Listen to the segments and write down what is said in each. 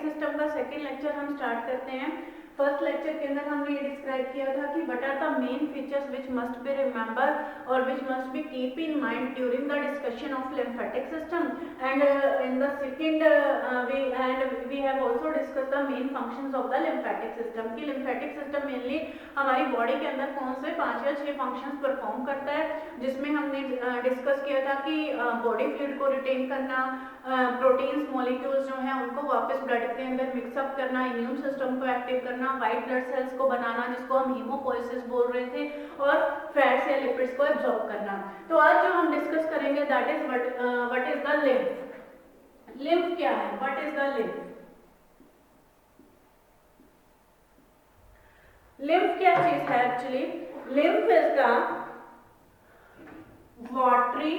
System का second lecture हम start करते हैं। फर्स्ट लेक्चर के अंदर हमने ये डिस्क्राइब किया था कि what are the main features which must be remember और which must be keep in mind during the discussion of lymphatic system and in the second we have also discuss the main functions of the lymphatic system कि lymphatic system mainly हमारी body के अंदर कौन से 5 या 6 functions perform करता है, जिसमें हमने डिस्कस किया था कि बॉडी फ्लूइड को रिटेन करना, प्रोटीन्स मॉलिक्यूल्स जो हैं उनको वापस ब्लड के अंदर मिक्सअप करना, इम्यून सिस्टम को एक्टिव करना, वाइट ब्लड सेल्स को बनाना जिसको हम हीमोपोइसिस बोल रहे थे, और फैट्स या लिपिड्स को एब्जॉर्ब करना। तो आज जो हम डिस्कस करेंगे that is what is the lymph. Lymph क्या है? What is the lymph? Lymph क्या चीज है actually? Lymph is the watery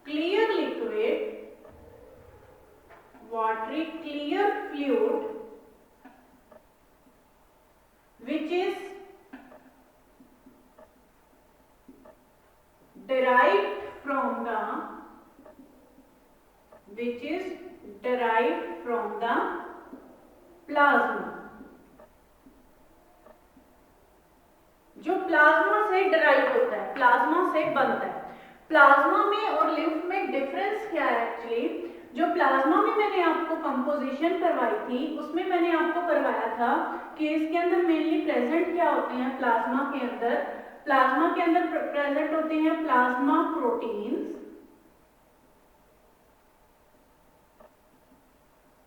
clear liquid, watery clear fluid which is derived from the plasma, जो प्लाज्मा से डिराइव होता है, प्लाज्मा से बनता है। प्लाज्मा में और लिम्फ में डिफरेंस क्या है एक्चुअली? जो प्लाज्मा में मैंने आपको कंपोजिशन करवाई थी उसमें मैंने आपको करवाया था कि इसके अंदर मेनली प्रेजेंट क्या होते हैं। प्लाज्मा के अंदर प्रेजेंट होते हैं प्लाज्मा प्रोटीन्स।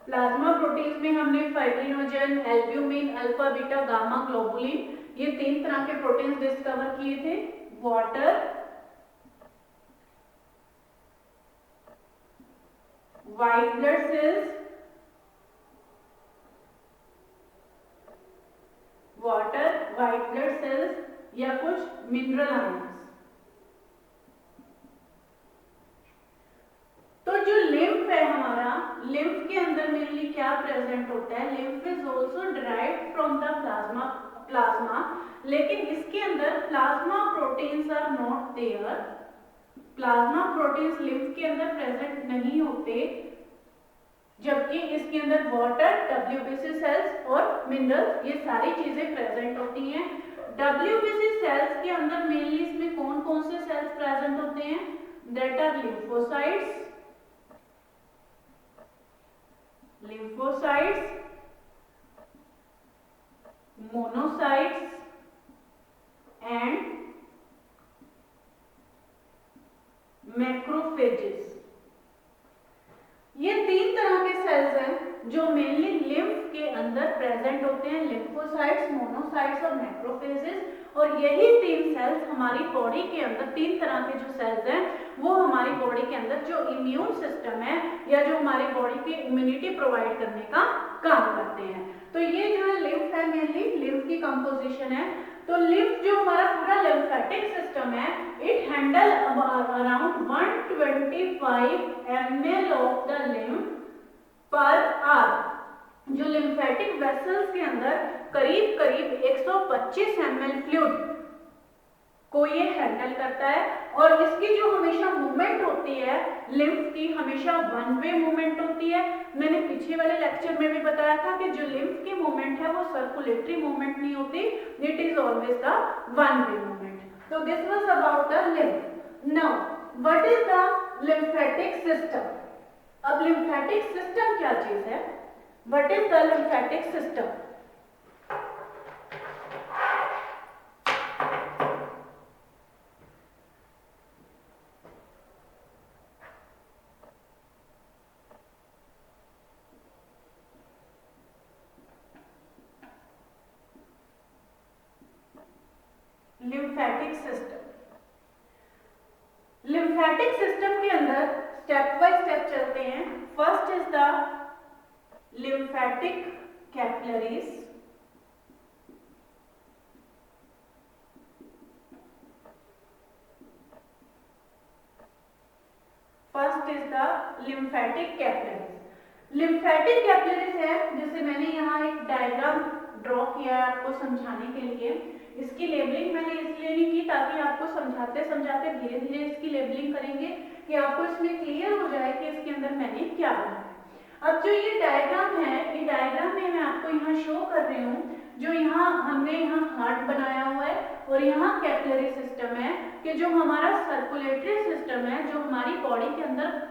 प्लाज्मा प्रोटीन्स में हमने fibrinogen, albumin, alpha, beta, gamma, globulin, ये 3 तरह के प्रोटीन्स डिस्कवर किए थे। Water, white blood cells, water, white blood cells या कुछ मिनरल आयंस। तो जो लिम्फ है हमारा, लिम्फ के अंदर मेनली क्या प्रेजेंट होता है? Lymph is also derived from the plasma, लेकिन इसके अंदर plasma proteins are not there. Plasma proteins lymph के अंदर प्रेजेंट नहीं होते, जबकि इसके अंदर वाटर, WBC सेल्स और मिनरल्स ये सारी चीजें प्रेजेंट होती हैं। WBC सेल्स के अंदर मेनली इसमें कौन कौन से सेल्स प्रेजेंट होते हैं? That are lymphocytes, monocytes and macrophages. ये 3 तरह के सेल्स हैं जो मेनली लिम्फ के अंदर प्रेजेंट होते हैं, लिम्फोसाइट्स, मोनोसाइट्स और मैक्रोफेजेस। और यही 3 सेल्स हमारी बॉडी के अंदर, 3 तरह के जो सेल्स हैं वो हमारी बॉडी के अंदर जो इम्यून सिस्टम है या जो हमारी बॉडी की इम्यूनिटी प्रोवाइड करने का काम करते हैं। तो ये जो है लिम्फ है, मेनली लिम्फ की कंपोजिशन है। तो लिम्फ जो हमारा पूरा लिम्फेटिक सिस्टम है, it handle around 125 ml of the lymph per hour. जो लिम्फेटिक वेसल्स के अंदर करीब 125 ml फ्लूइड को ये हैंडल करता है। और इसकी जो हमेशा मूवमेंट होती है लिम्फ की, हमेशा वन वे मूवमेंट होती है। मैंने पीछे वाले लेक्चर में भी बताया था कि जो लिम्फ की मूवमेंट है वो सर्कुलेटरी मूवमेंट नहीं होती, it is always the one way movement. तो this was about the lymph. Now what is the lymphatic system? अब लिम्फेटिक सिस्टम क्या चीज है? What is the lymphatic system? Lymphatic system, lymphatic system के अंदर step by step चलते हैं। First is the lymphatic capillaries, first is the lymphatic capillaries. Lymphatic capillaries है, जैसे मैंने यहाँ एक डायग्राम ड्रॉ किया है आपको समझाने के लिए। इसकी लेबलिंग मैंने इसलिए नहीं की ताकि आपको समझाते समझाते धीरे धीरे इसकी लेबलिंग करेंगे कि आपको इसमें क्लियर हो जाए कि इसके अंदर मैंने क्या बनाया है। अब जो ये डायग्राम है, ये डायग्राम में मैं आपको यहाँ शो कर रही हूँ, जो यहाँ हमने यहाँ हार्ट बनाया हुआ है और यहाँ कैपिलरी सिस्टम है, कि जो हमारा सर्कुलेटरी सिस्टम है, जो हमारी बॉडी के अंदर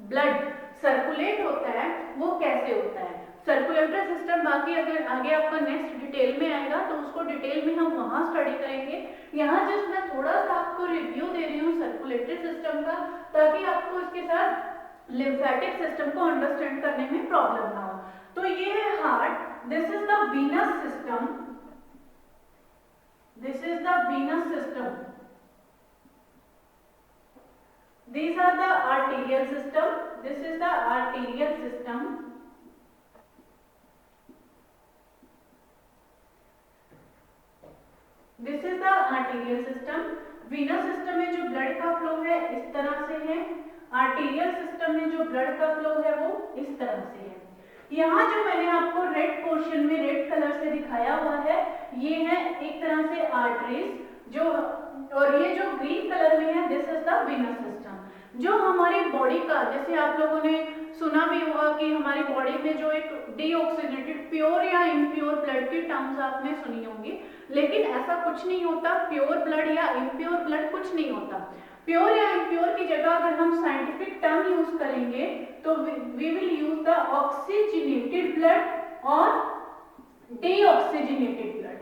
ब्लड सर्कुलेट होता है वो कैसे होता है। सर्कुलेटरी सिस्टम बाकी अगर आगे आपका नेक्स्ट डिटेल में आएगा तो उसको डिटेल में हम वहां स्टडी करेंगे। यहाँ जस्ट मैं थोड़ा सा आपको रिव्यू दे रही हूँ सर्कुलेटरी सिस्टम का, ताकि आपको इसके साथ लिम्फेटिक सिस्टम को अंडरस्टैंड करने में प्रॉब्लम ना हो। तो ये है heart, this is the venous system, this is the venous system, these are the arterial system, this is the arterial system, this is the arterial system। venous system में जो ब्लड का फ्लो है इस तरह से है, आर्टीरियल सिस्टम में जो ब्लड का फ्लो है वो इस तरह से है। यहाँ जो मैंने आपको रेड पोर्शन में रेड कलर से दिखाया हुआ है ये है एक तरह से आर्टरीज, जो और ये जो ग्रीन कलर में है this is the venous system. जो हमारी बॉडी का, जैसे आप लोगों ने सुना भी होगा कि हमारी बॉडी में जो एक डीऑक्सीजनेटेड प्योर या इम्प्योर ब्लड की टर्म्स आपने सुनी होंगी, लेकिन ऐसा कुछ नहीं होता, प्योर ब्लड या इम्प्योर ब्लड कुछ नहीं होता। प्योर या इम्प्योर की जगह अगर हम साइंटिफिक टर्म यूज करेंगे तो we will use the oxygenated blood और डीऑक्सीजनेटेड ब्लड,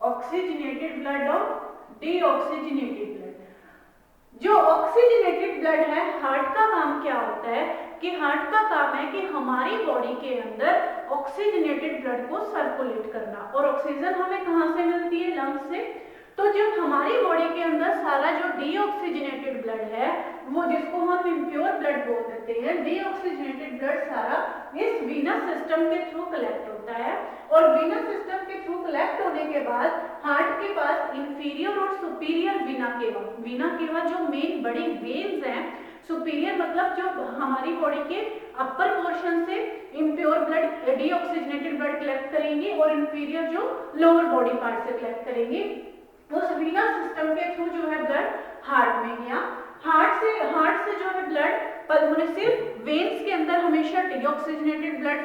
ऑक्सीजनेटेड ब्लड और डीऑक्सीजनेटेड ब्लड। जो ऑक्सीजनेटेड ब्लड है, हार्ट का काम क्या होता है कि हार्ट का काम है कि हमारी बॉडी के अंदर ऑक्सीजनेटेड ब्लड को सर्कुलेट करना, और ऑक्सीजन हमें कहां से मिलती है? लंग्स से। तो जब हमारी बॉडी के अंदर सारा जो डीऑक्सीजनेटेड ब्लड है, वो जिसको हम इम्प्योर ब्लड बोल देते हैं, डीऑक्सीजनेटेड ब्लड सारा इस वीनस सिस्टम के थ्रू कलेक्ट होता है, और वीनस सिस्टम के थ्रू कलेक्ट होने के बाद हार्ट के पास इंफीरियर और सुपीरियर वीना केवा जो मेन बड़ी वेन्स हैं, सुपीरियर मतलब जो हमारी बॉडी के अपर पोर्शन से impure blood deoxygenated blood collect करेंगी, और इंफीरियर जो लोअर बॉडी पार्ट से कलेक्ट करेंगी, उस वीनस सिस्टम के थ्रू जो है ब्लड हार्ट में गया। हार्ट से जो है ब्लड पल्मोनरी, सिर्फ वेन्स के अंदर हमेशा डीऑक्सीजनेटेड ब्लड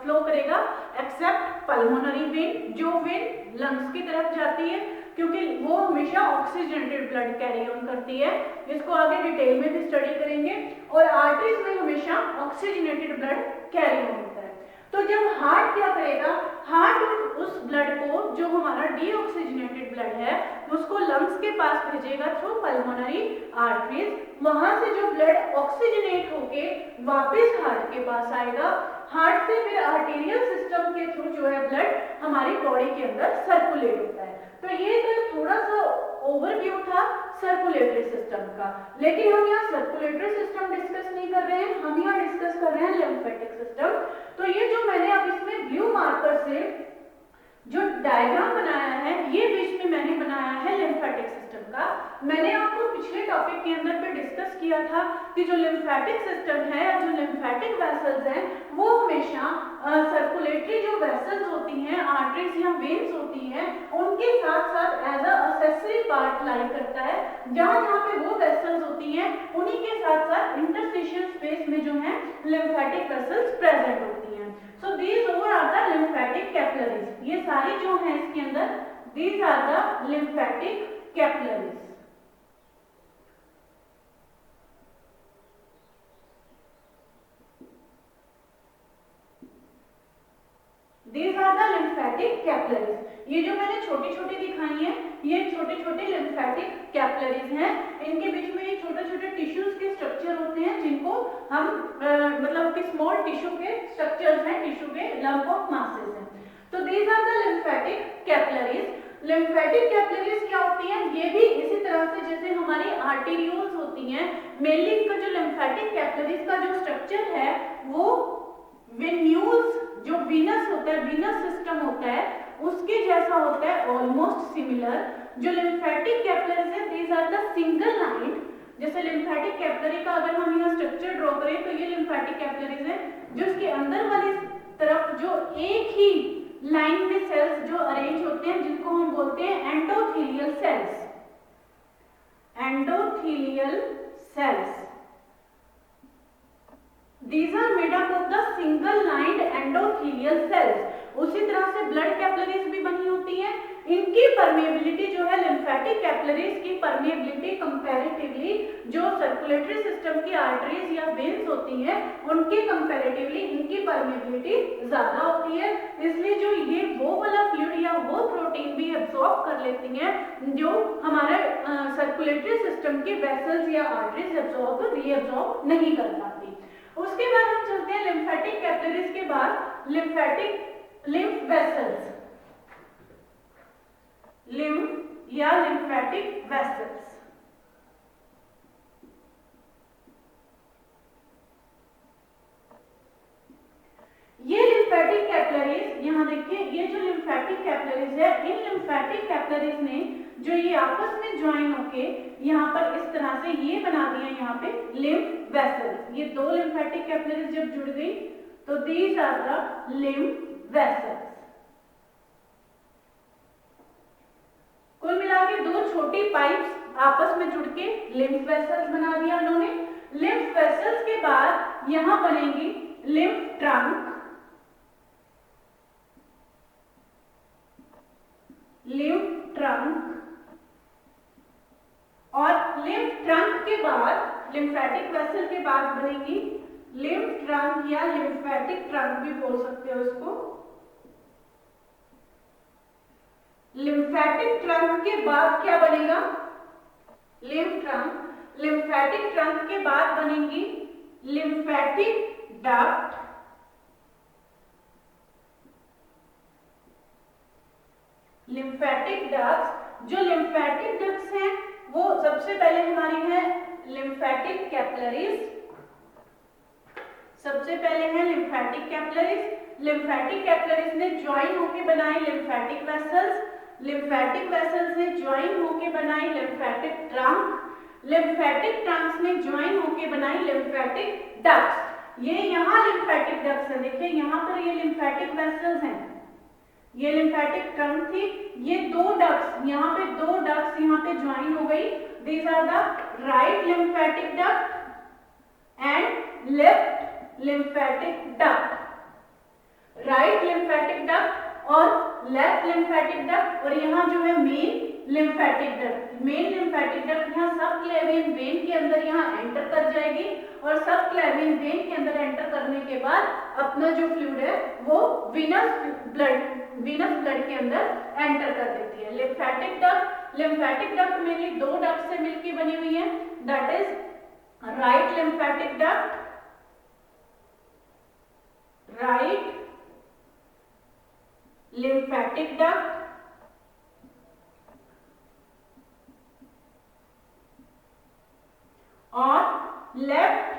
फ्लो करेगा एक्सेप्ट पल्मोनरी वेन, जो वेन लंग्स की तरफ जाती है, क्योंकि वो हमेशा ऑक्सीजनेटेड ब्लड कैरी ऑन करती है, जिसको आगे डिटेल में भी स्टडी करेंगे। और आर्टरीज में हमेशा ऑक्सीजनेटेड ब्लड कैरी ऑन होता है। तो जब हार्ट क्या करेगा, हार्ट उस ब्लड को, जो हमारा डीऑक्सीजनेटेड ब्लड है, उसको लंग्स के पास भेजेगा थ्रू पल्मोनरी आर्टरीज। वहां से जो ब्लड ऑक्सीजनेट होके वापस हार्ट के पास आएगा, हार्ट से फिर आर्टेरियल सिस्टम के थ्रू जो है ब्लड हमारी बॉडी के अंदर सर्कुलेट होता है। तो ये तो थोड़ा सा ओवरव्यू था सर्कुलेटरी सिस्टम का, लेकिन हम यहाँ सर्कुलेटरी सिस्टम डिस्कस नहीं कर रहे हैं, हम यहाँ डिस्कस कर रहे हैं लिम्फेटिक सिस्टम। तो ये जो मैंने अब इसमें ब्लू मार्कर से जो डायग्राम बनाया है, ये बीच में मैंने बनाया है लिम्फेटिक सिस्टम का। मैंने आपको पिछले टॉपिक के अंदर पे डिस्कस किया था कि जो लिम्फेटिक सिस्टम है, जो लिम्फेटिक वेसल्स हैं, वो हमेशा सर्कुलेटरी जो वेसल्स होती हैं, आर्टरीज या वेन्स होती हैं, उनके साथ साथ एज अ एक्सेसरी पार्ट लाई करता है। जहां जहां पे वो वेसल्स होती हैं, उन्हीं के साथ साथ इंटरस्टिशियल स्पेस में जो है लिम्फेटिक वेसल्स प्रेजेंट होती हैं। So these over are the lymphatic capillaries. ये सारी जो है इसके अंदर, these are the lymphatic capillaries. These are the lymphatic capillaries। ये जो मैंने छोटी छोटी दिखाई हैं, ये छोटे छोटे lymphatic capillaries हैं। इनके बीच में ये छोटे छोटे टिश्यूज के स्ट्रक्चर होते हैं, जिनको हम मतलब कि स्मॉल टिश्यू के स्ट्रक्चर्स हैं, टिश्यू के लंप ऑफ मासेस हैं। तो these are the lymphatic capillaries। Lymphatic capillaries क्या होती हैं? ये भी इसी तरह से जैसे हमारी आर्टेरियोल्स होती हैं, मेनली इनका जो लिम्फेटिक कैपिलरीज का जो स्ट्रक्चर है वो वेन्यूल्स, जो वीनस होता है, वीनस सिस्टम होता है, उसके जैसा होता है, ऑलमोस्ट सिमिलर। जो लिम्फेटिक कैपिलरीज है, these are the single line. जैसे लिम्फेटिक कैपिलरी का अगर हम यहाँ स्ट्रक्चर ड्रॉ करें तो ये लिम्फेटिक कैपिलरीज है, जो इसके अंदर वाली तरफ जो एक ही लाइन में सेल्स जो अरेंज होते हैं, जिनको हम बोलते हैं endothelial cells. Endothelial cells, These are made up of the single lined endothelial cells. उसी तरह से ब्लड कैपिलरीज भी बनी होती हैं। इनकी परमेबिलिटी जो है लिम्फेटिक कैपिलरीज की परमेबिलिटी कंपैरेटिवली जो सर्कुलेटरी सिस्टम की आर्टरीज या वेन्स होती हैं उनकी कंपैरेटिवली इनकी परमेबिलिटी ज्यादा होती है, इसलिए जो ये वो वाला फ्लूइड या वो प्रोटीन भी एब्जॉर्ब कर लेती हैं जो हमारे सर्कुलेटरी सिस्टम की वेसल्स या आर्टरीज एब्जॉर्ब रीएब्जॉर्ब नहीं कर पाती। उसके बाद हम चलते हैं लिम्फेटिक कैपिलरीज के बाद लिम्फ वेसल्स, लिम्फ या लिम्फेटिक वेसल्स। ये लिम्फेटिक कैपिलरीज, यहाँ देखिए ये जो लिम्फेटिक कैपिलरीज है, इन लिम्फेटिक कैपिलरीज ने जो ये आपस में ज्वाइन होके यहाँ पर इस तरह से ये बना दिया यहाँ पे लिम्फ वेसल्स। ये दो लिम्फेटिक कैपिलरीज जब जुड़ गई तो these are the lymph vessels. कुल मिला के दो छोटी पाइप्स आपस में जुड़ के लिम्फ वेसल्स बना दिया उन्होंने। लिम्फ वेसल्स के बाद यहां बनेगी लिम्फ ट्रंक, लिम्फ ट्रंक, और लिम्फ ट्रंक के बाद लिम्फेटिक वेसल के बाद बनेगी लिम्फ ट्रंक या लिम्फेटिक ट्रंक भी बोल सकते हो इसको। लिम्फेटिक ट्रंक के बाद क्या बनेगा? Lymph trunk. लिम्फेटिक ट्रंक के बाद बनेगी लिम्फेटिक डक्ट, लिम्फेटिक डक्ट्स। जो लिम्फेटिक डक्ट्स हैं वो सबसे पहले हमारी है लिम्फेटिक कैपिलरीज, सबसे पहले है लिम्फेटिक कैपिलरीज। लिम्फेटिक कैपिलरीज ने ज्वाइन होकर बनाई लिम्फेटिक वेसल्स, लिम्फेटिक वेसल्स ने ज्वाइन होकर बनाई लिम्फेटिक ट्रंक, लिम्फेटिक ट्रंक्स ने ज्वाइन होकर बनाई लिम्फेटिक डक्ट्स। ये यहाँ लिम्फेटिक डक्ट्स है, देखिए यहाँ पर ये लिम्फेटिक वेसल्स हैं, ये लिम्फेटिक ट्रंक थी, ये दो डक्ट्स यहाँ पे दो डक्ट्स यहाँ पे ज्वाइन हो गई। These are the right lymphatic duct and left lymphatic duct, right lymphatic duct और लेफ्ट लिम्फेटिक डक्ट। और यहाँ जो है main lymphatic duct, main lymphatic duct यहाँ सब क्लेवियन वेन के अंदर यहाँ एंटर कर जाएगी और सब क्लेवियन वेन के अंदर एंटर करने के बाद अपना जो फ्लूइड है वो वीनस ब्लड के अंदर एंटर कर देती है। लिम्फेटिक डक्ट मेनली दो डक्ट से मिलकर बनी हुई है, that is right lymphatic duct, right lymphatic duct और लेफ्ट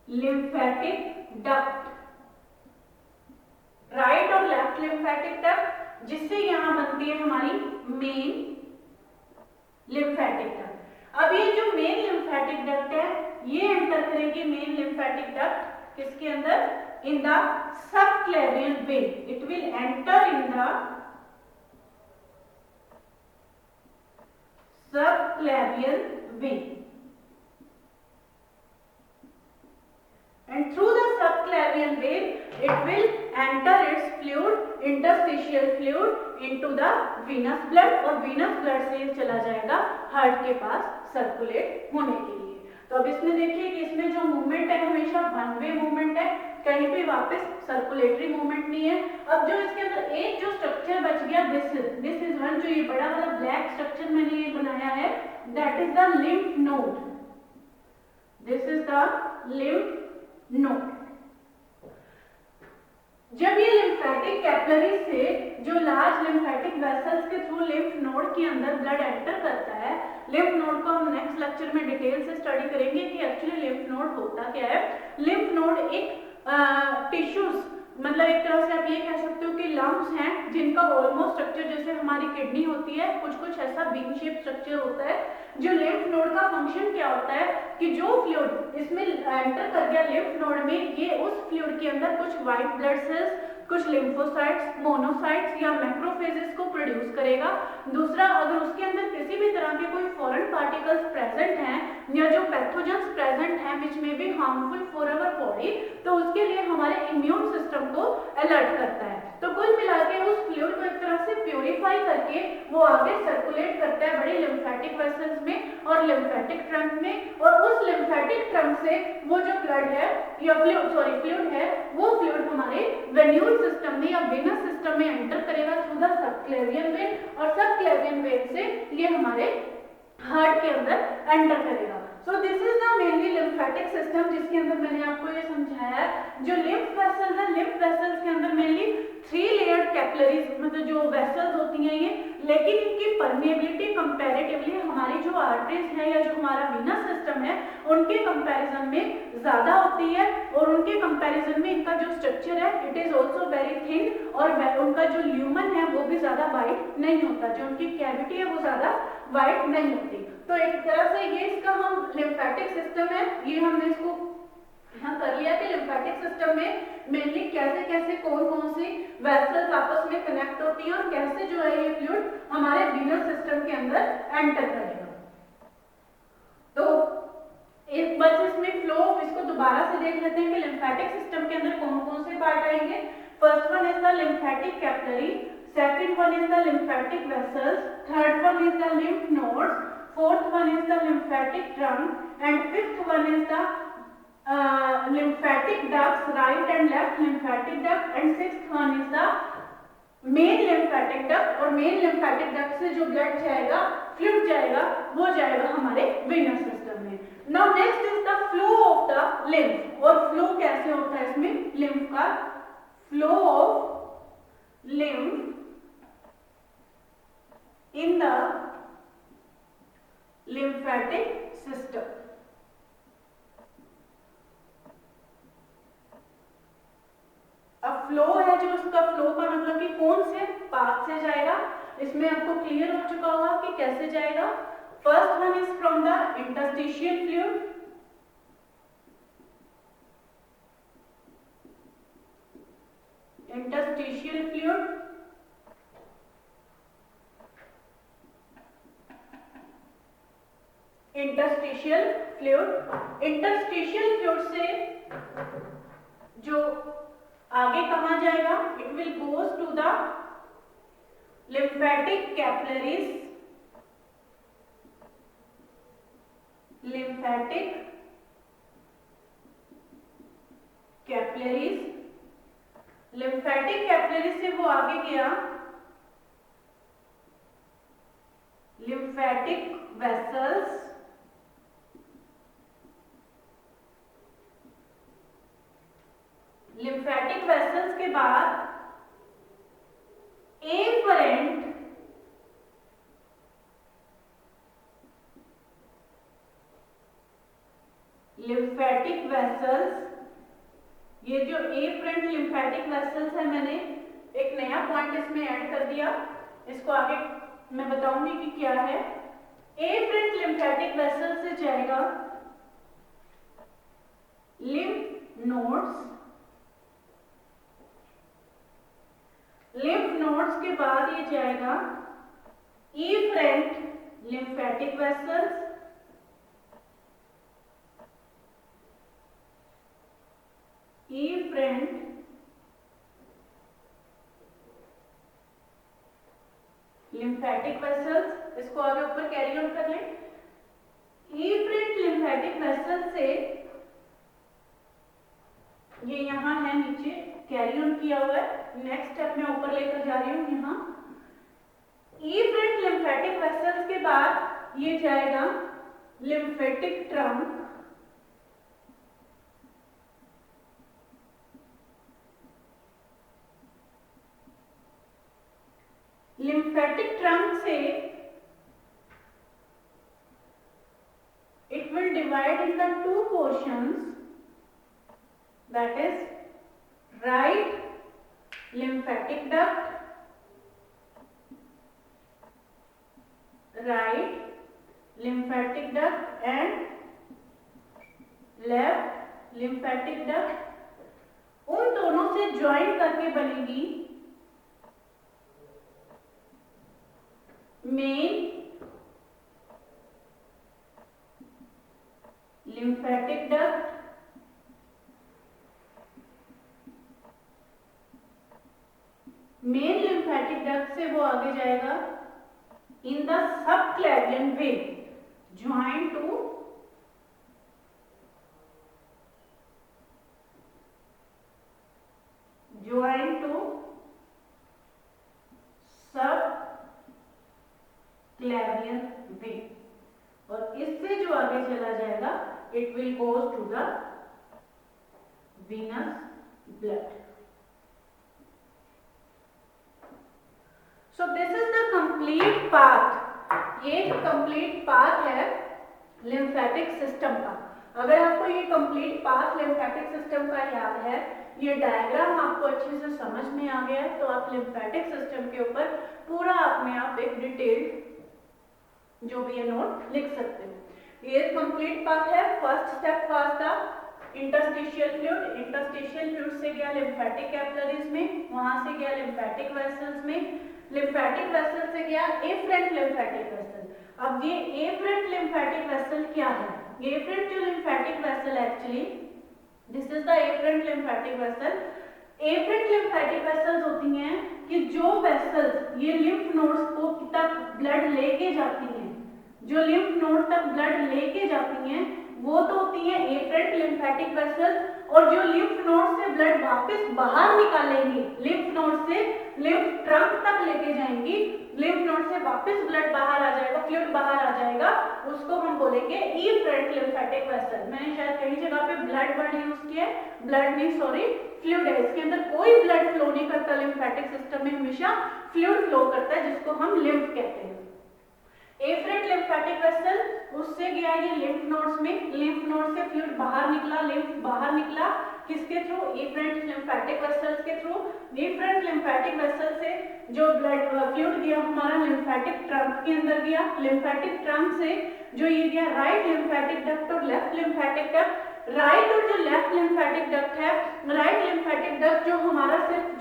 लिम्फेटिक डक्ट, राइट और लेफ्ट लिम्फेटिक डक्ट, जिससे यहां बनती है हमारी मेन लिम्फेटिक डक्ट। अब ये जो मेन लिम्फेटिक डक्ट है ये एंटर करेगी मेन लिम्फेटिक डक्ट किसके अंदर? In the subclavian vein, it will enter in the subclavian vein, and through the subclavian vein it will enter its fluid, interstitial fluid into the venous blood और venous blood से ये चला जाएगा heart के पास circulate होने के लिए। तो अब इसमें देखिए कि इसमें जो मूवमेंट है हमेशा वन वे मूवमेंट है, कहीं पे वापस सर्कुलेटरी मूवमेंट नहीं है। अब जो इसके अंदर एक जो स्ट्रक्चर बच गया, दिस इज वन, जो ये बड़ा वाला ब्लैक स्ट्रक्चर मैंने ये बनाया है, that is the lymph node, this is the lymph node. जब ये लिम्फेटिक कैपिलरी से जो लार्ज लिम्फेटिक वेसल्स के थ्रू लिम्फ नोड के अंदर ब्लड एंटर करता है, लिम्फ नोड को हम नेक्स्ट लेक्चर में डिटेल से स्टडी करेंगे कि एक्चुअली लिम्फ नोड होता क्या है। लिम्फ नोड एक टिश्यूज, मतलब एक तरह से आप ये कह सकते हो कि लम्प्स हैं जिनका ऑलमोस्ट स्ट्रक्चर जैसे हमारी किडनी होती है, कुछ ऐसा बीन शेप स्ट्रक्चर होता है। जो लिम्फ नोड का फंक्शन क्या होता है कि जो फ्लूइड इसमें एंटर कर गया लिम्फ नोड में, ये उस फ्लूइड के अंदर कुछ व्हाइट ब्लड सेल्स, कुछ लिम्फोसाइट्स, मोनोसाइट्स या मैक्रोफेजेस को प्रोड्यूस करेगा। दूसरा, अगर उसके अंदर किसी भी तरह के कोई फॉरेन पार्टिकल्स प्रेजेंट हैं विच में be harmful for our body, तो उसके लिए हमारे इम्यून सिस्टम को अलर्ट करता है। तो कुल मिला के उस फ्लूइड को एक तरह से प्योरीफाई करके वो आगे सर्कुलेट करता है बड़ी लिम्फेटिक वेसल्स में और लिम्फेटिक ट्रंक में, और उस लिम्फेटिक ट्रंक से वो जो ब्लड है या फ्लूइड है वो फ्लूइड हमारे वेन्यूल सिस्टम में या वेनस सिस्टम में एंटर करेगा थ्रू द सबक्लेवियन वेन, और सबक्लेवियन वेन से ये हमारे हार्ट के अंदर एंटर करेगा। So this is the mainly lymphatic system, जिसके अंदर मैंने आपको ये समझाया जो लिम्फ वेसल है, लिम्फ वेसल्स के अंदर मेनली 3 लेयर्ड कैपिलरीज मतलब जो वेसल्स होती हैं ये, लेकिन इनकी परमेबिलिटी कंपैरेटिवली हमारी जो आर्टरीज है या जो हमारा वीनस सिस्टम है उनके कंपैरिजन में ज्यादा होती है, और उनके कंपैरिजन में इनका जो स्ट्रक्चर है it is also very thin, और उनका जो ल्यूमन है वो भी ज्यादा वाइड नहीं होता, जो उनकी कैविटी है वो ज्यादा वाइड नहीं होती। तो एक तरह से ये इसका हम लिम्फेटिक सिस्टम है, ये हमने इसको यहाँ कर लिया कि लिम्फेटिक सिस्टम में मेनली कैसे कैसे कौन कौन सी वेसल्स आपस में कनेक्ट होती हैं और कैसे जो है ये फ्लूइड हमारे वीनस सिस्टम के अंदर एंटर करेगा। तो एक बार इसमें फ्लो इसको दोबारा से देख लेते हैं कि लिम्फेटिक सिस्टम के अंदर कौन कौन से पार्ट आएंगे। First one is the lymphatic capillary, second one is the lymphatic vessels, third one is the lymph nodes, fourth one is the lymphatic trunk, and fifth one is the lymphatic ducts, right and left lymphatic duct, and sixth one is the main lymphatic duct, और main lymphatic duct से जो blood जाएगा fluid जाएगा वो जाएगा हमारे venous system में। Now next is the flow of the lymph, और flow कैसे होता है इसमें lymph का flow of lymph in the lymphatic system। अब फ्लो है जो उसका फ्लो का मतलब कि कौन से पाथ से जाएगा, इसमें आपको क्लियर हो चुका होगा कि कैसे जाएगा। First one is from the interstitial fluid, interstitial fluid, interstitial fluid, interstitial fluid से जो आगे कहां जाएगा, it will goes to the lymphatic capillaries, lymphatic capillaries, lymphatic capillaries से वो आगे गया lymphatic vessels, lymphatic vessels के बाद afferent lymphatic vessels, ये जो afferent lymphatic vessels है मैंने एक नया पॉइंट इसमें ऐड कर दिया, इसको आगे मैं बताऊंगी कि क्या है। afferent lymphatic vessels से जाएगा lymph nodes, lymph nodes के बाद ये जाएगा efferent lymphatic vessels, efferent lymphatic vessels, इसको आगे ऊपर कैरी ऑन कर लें। efferent lymphatic vessels से ये यहाँ है नीचे कैरी ऑन किया हुआ है, नेक्स्ट स्टेप में ऊपर लेकर जा रही हूँ। यहाँ efferent lymphatic vessels के बाद ये जाएगा lymphatic trunk, lymphatic trunk से it will divide into two portions, that is right lymphatic duct, right lymphatic duct and left lymphatic duct, उन दोनों से ज्वाइन करके बनेगी main lymphatic duct, main lymphatic duct से वो आगे जाएगा in the subclavian vein joined to subclavian vein, और इससे जो आगे चला जाएगा it will goes to the venous blood. So this is the complete path. ये complete path है lymphatic system का. अगर आपको ये complete path lymphatic system का याद है, ये डायग्राम आपको अच्छे से समझ में आ गया है, तो आप lymphatic system के ऊपर पूरा अपने आप एक डिटेल्ड जो भी है नोट लिख सकते हो. ये कंप्लीट पाथ है. First step was the interstitial fluid. Interstitial fluid से गया लिम्फेटिक कैपिलरीज में, वहां से गया लिम्फेटिक वेसल्स में, लिम्फेटिक वेसल से गया एफरेंट लिम्फेटिक वेसल. अब ये एफरेंट लिम्फेटिक वेसल क्या है? एफरेंट जो lymphatic vessel actually this is the afferent lymphatic vessel. Afferent lymphatic vessels होती हैं कि जो वेसल्स ये लिम्फ नोड्स को तक ब्लड लेके जाती हैं, जो लिम्फ नोड तक ब्लड लेके जाती हैं वो तो होती है एफरेंट लिम्फेटिक वेसल्स, और जो लिम्फ नोड से ब्लड वापस बाहर निकालेंगी, लिम्फ नोड से लिम्फ ट्रंक तक लेके जाएंगी, लिम्फ नोड से वापस ब्लड बाहर आ जाएगा, फ्लूइड बाहर आ जाएगा, उसको हम बोलेंगे एफरेंट लिम्फेटिक वेसल. मैंने शायद कहीं जगह पे ब्लड वर्ड यूज किया है, ब्लड नहीं सॉरी फ्लूइड है. इसके अंदर कोई ब्लड फ्लो नहीं करता लिम्फेटिक सिस्टम में, हमेशा फ्लूइड फ्लो करता है जिसको हम लिम्फ कहते हैं. एफरेंट लिम्फेटिक वेसल उससे गया ये लिम्फ नोड्स में, लिम्फ नोड से फ्लूइड बाहर निकला, लिम्फ बाहर निकला किसके थ्रू? एफरेंट लिम्फेटिक वेसल्स के थ्रू. एफरेंट लिम्फेटिक वेसल से जो ब्लड फ्लूइड गया हमारा लिम्फेटिक ट्रंक के अंदर गया, लिम्फेटिक ट्रंक से जो ये गया राइट लिम्फेटिक डक्ट और लेफ्ट लिम्फेटिक डक्ट. राइट और जो लेफ्ट लिम्फेटिक डक्ट है, राइट लिम्फेटिक डक्ट जो हमारा सिर्फ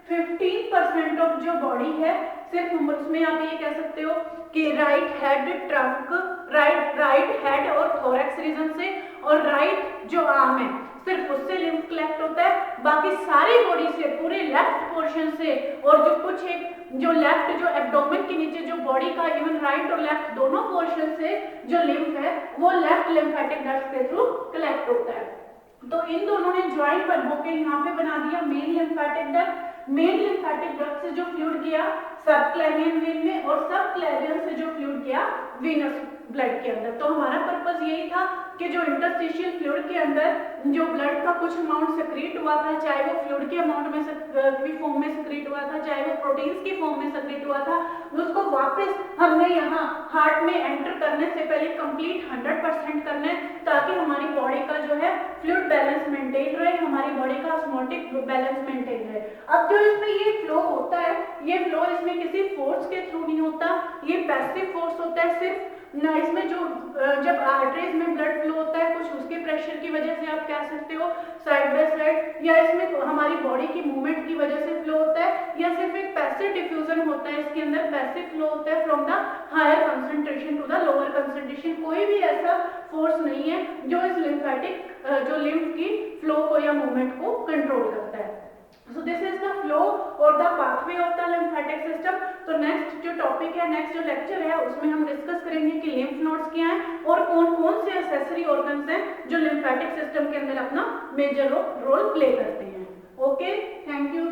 15% ऑफ जो बॉडी है, सिर्फ उसमें आप ये कह सकते हो कि write head trunk, write head और थोरैक्स रीजन से और राइट जो आर्म है सिर्फ उससे लिम्फ कलेक्ट होता है. बाकी सारी बॉडी से, पूरे लेफ्ट पोर्शन से और जो कुछ एक जो लेफ्ट जो एब्डोमेन के नीचे जो बॉडी का इवन राइट और लेफ्ट दोनों पोर्शन से जो लिम्फ है वो लेफ्ट लिम्फेटिक डक्ट के थ्रू कलेक्ट होता है. तो इन दोनों ने ज्वाइंट पर होकर यहाँ पे बना दिया main lymphatic duct. Main lymphatic duct से जो फ्लूइड गया सबक्लेवियन वेन में और सबक्लेवियन से जो फ्लूइड गया वेनस ब्लड के अंदर. तो हमारा पर्पस यही था कि जो इंटरस्टिशियल फ्लूइड के अंदर जो ब्लड का कुछ अमाउंट सेक्रेट हुआ था, चाहे वो फ्लूइड के अमाउंट में की फॉर्म में सेक्रेट हुआ था, चाहे वो प्रोटीन्स की फॉर्म में सेक्रेट हुआ था, उसको वापस हमने यहाँ हार्ट में एंटर करने से पहले कंप्लीट 100% करना है ताकि हमारी बॉडी का जो है फ्लूइड बैलेंस मेंटेन रहे, हमारी बॉडी का ऑस्मोटिक बैलेंस मेंटेन रहे. अब जो इसमें ये फ्लो होता है, ये फ्लो इसमें किसी फोर्स के थ्रू नहीं होता, ये पैसिव फोर्स होता है. सिर्फ ना इसमें जो जब आर्टरीज में ब्लड फ्लो होता है कुछ उसके प्रेशर की वजह से आप कह सकते हो साइड बाय साइड, या इसमें हमारी बॉडी की मूवमेंट की वजह से फ्लो होता है, या सिर्फ एक पैसिव डिफ्यूजन होता है. इसके अंदर पैसिव फ्लो होता है from the higher concentration to the lower concentration. कोई भी ऐसा फोर्स नहीं है जो इस लिम्फेटिक जो लिम्फ की फ्लो को या मूवमेंट को कंट्रोल करता है. So this is the flow or the pathway of the lymphatic system. तो नेक्स्ट जो टॉपिक है, नेक्स्ट जो लेक्चर है उसमें हम डिस्कस करेंगे कि लिम्फ नोड्स क्या हैं और कौन-कौन से एक्सेसरी ऑर्गन्स हैं जो लिम्फेटिक सिस्टम के अंदर अपना मेजर रोल प्ले करते हैं. Okay, thank you.